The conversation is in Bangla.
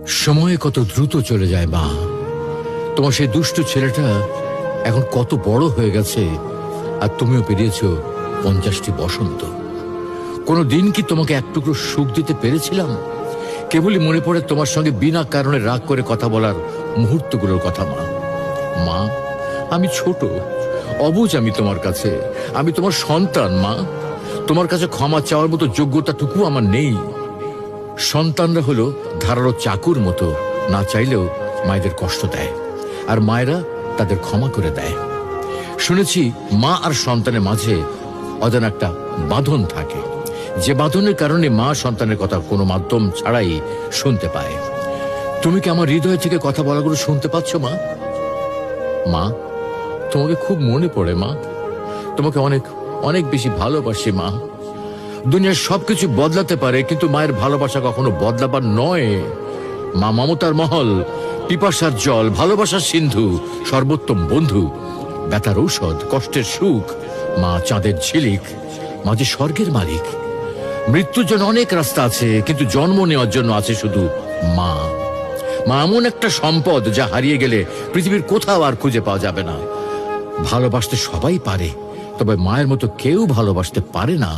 সময় কত দ্রুত চলে যায় মা। তোমার সেই দুষ্ট ছেলেটা এখন কত বড় হয়ে গেছে, আর তুমিও পেরিয়েছ 50টি বসন্ত। কোনো দিন কি তোমাকে এক টুকরো সুখ দিতে পেরেছিলাম? কেবলই মনে পড়ে তোমার সঙ্গে বিনা কারণে রাগ করে কথা বলার মুহূর্তগুলোর কথা মা। মা, আমি ছোট, অবুঝ আমি তোমার কাছে। আমি তোমার সন্তান মা। তোমার কাছে ক্ষমা চাওয়ার মতো যোগ্যতাটুকু আমার নেই। সন্তানরা হলো ধারালো চাকুর মতো, না চাইলেও মায়েদের কষ্ট দেয়, আর মায়েরা তাদের ক্ষমা করে দেয়। শুনেছি মা আর সন্তানের মাঝে অজানা একটা বাঁধন থাকে, যে বাঁধনের কারণে মা সন্তানের কথা কোনো মাধ্যম ছাড়াই শুনতে পায়। তুমি কি আমার হৃদয় থেকে কথা বলাগুলো শুনতে পাচ্ছ মা? মা, তোমাকে খুব মনে পড়ে মা। তোমাকে অনেক অনেক বেশি ভালোবাসি মা। দুনিয়ার সবকিছু বদলাতে পারে, কিন্তু মায়ের ভালোবাসা কখনো বদলাবার নয়। মা মমতার মহল, পিপাসার জল, ভালোবাসার সিন্ধু, সর্বোত্তম বন্ধু, ব্যথার ঔষধ, কষ্টের সুখ। মা চাঁদের ঝিলিক, মা যে স্বর্গের মালিক। মৃত্যুর জন্য অনেক রাস্তা আছে, কিন্তু জন্ম নেওয়ার জন্য আছে শুধু মা। মা এমন একটা সম্পদ, যা হারিয়ে গেলে পৃথিবীর কোথাও আর খুঁজে পাওয়া যাবে না। ভালোবাসতে সবাই পারে, তবে মায়ের মতো কেউ ভালোবাসতে পারে না।